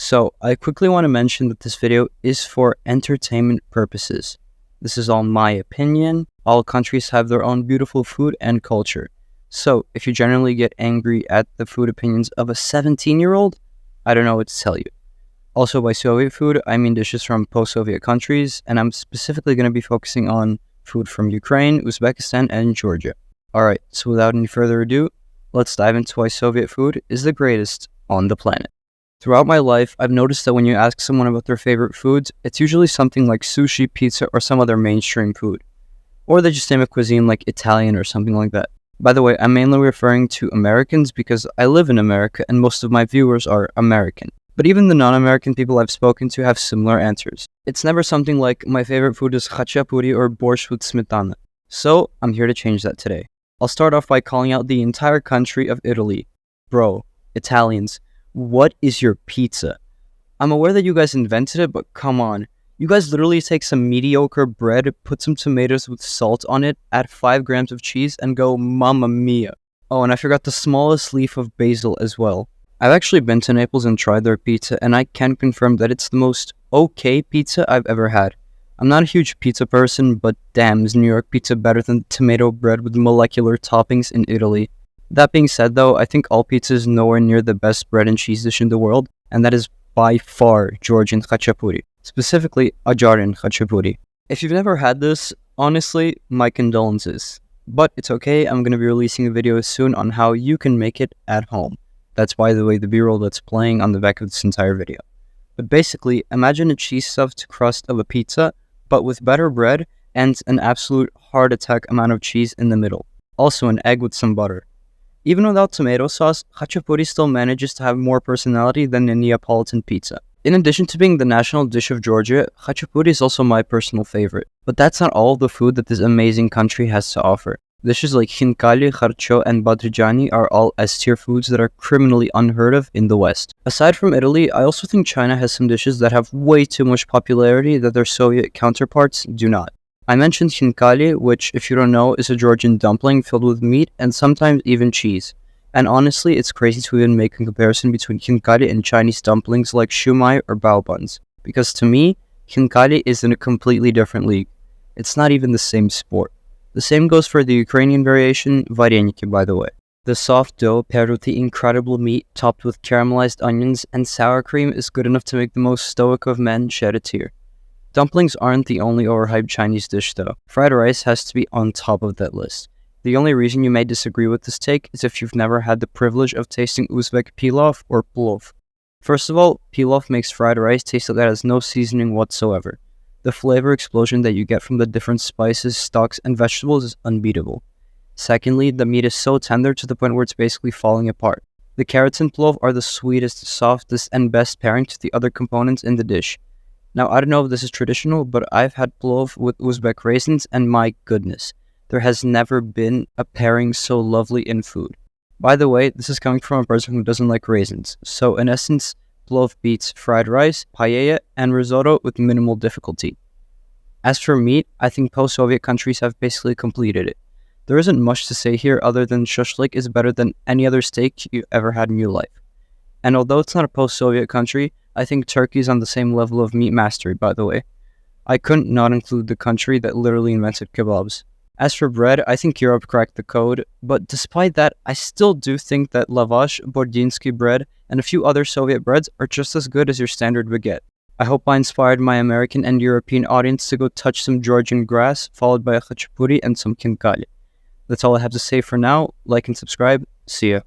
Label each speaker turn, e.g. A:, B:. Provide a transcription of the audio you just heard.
A: So, I quickly want to mention that this video is for entertainment purposes. This is all my opinion. All countries have their own beautiful food and culture. So, if you generally get angry at the food opinions of a 17-year-old, I don't know what to tell you. Also, by Soviet food, I mean dishes from post-Soviet countries, and I'm specifically going to be focusing on food from Ukraine, Uzbekistan, and Georgia. Alright, so without any further ado, let's dive into why Soviet food is the greatest on the planet. Throughout my life, I've noticed that when you ask someone about their favorite foods, it's usually something like sushi, pizza, or some other mainstream food. Or they just name a cuisine like Italian or something like that. By the way, I'm mainly referring to Americans because I live in America and most of my viewers are American. But even the non-American people I've spoken to have similar answers. It's never something like, my favorite food is khachapuri or borscht with smetana. So, I'm here to change that today. I'll start off by calling out the entire country of Italy. Bro, Italians, what is your pizza? I'm aware that you guys invented it, but come on. You guys literally take some mediocre bread, put some tomatoes with salt on it, add 5 grams of cheese, and go mamma mia. Oh, and I forgot the smallest leaf of basil as well. I've actually been to Naples and tried their pizza, and I can confirm that it's the most okay pizza I've ever had. I'm not a huge pizza person, but damn, is New York pizza better than tomato bread with molecular toppings in Italy. That being said though, I think all pizza is nowhere near the best bread and cheese dish in the world, and that is by FAR Georgian Khachapuri, specifically adjarian Khachapuri. If you've never had this, honestly, my condolences. But it's okay, I'm going to be releasing a video soon on how you can make it at home. That's, by the way, the b-roll that's playing on the back of this entire video. But basically, imagine a cheese-stuffed crust of a pizza, but with better bread and an absolute heart attack amount of cheese in the middle. Also an egg with some butter. Even without tomato sauce, khachapuri still manages to have more personality than a Neapolitan pizza. In addition to being the national dish of Georgia, khachapuri is also my personal favorite. But that's not all of the food that this amazing country has to offer. Dishes like Khinkali, Kharcho, and badrijani are all S-tier foods that are criminally unheard of in the West. Aside from Italy, I also think China has some dishes that have way too much popularity that their Soviet counterparts do not. I mentioned Khinkali, which, if you don't know, is a Georgian dumpling filled with meat and sometimes even cheese. And honestly, it's crazy to even make a comparison between Khinkali and Chinese dumplings like shumai or bao buns. Because to me, Khinkali is in a completely different league. It's not even the same sport. The same goes for the Ukrainian variation, varyaniki, by the way. The soft dough paired with the incredible meat topped with caramelized onions and sour cream is good enough to make the most stoic of men shed a tear. Dumplings aren't the only overhyped Chinese dish though. Fried rice has to be on top of that list. The only reason you may disagree with this take is if you've never had the privilege of tasting Uzbek pilaf or plov. First of all, pilaf makes fried rice taste like it has no seasoning whatsoever. The flavor explosion that you get from the different spices, stocks, and vegetables is unbeatable. Secondly, the meat is so tender to the point where it's basically falling apart. The carrots in plov are the sweetest, softest, and best pairing to the other components in the dish. Now, I don't know if this is traditional, but I've had plov with Uzbek raisins, and my goodness, there has never been a pairing so lovely in food. By the way, this is coming from a person who doesn't like raisins, so in essence, plov beats fried rice, paella, and risotto with minimal difficulty. As for meat, I think post-Soviet countries have basically completed it. There isn't much to say here other than shashlik is better than any other steak you've ever had in your life. And although it's not a post-Soviet country, I think Turkey is on the same level of meat mastery, by the way. I couldn't not include the country that literally invented kebabs. As for bread, I think Europe cracked the code, but despite that, I still do think that lavash, bordinsky bread, and a few other Soviet breads are just as good as your standard baguette. I hope I inspired my American and European audience to go touch some Georgian grass, followed by a khachapuri and some khinkali. That's all I have to say for now. Like and subscribe. See ya.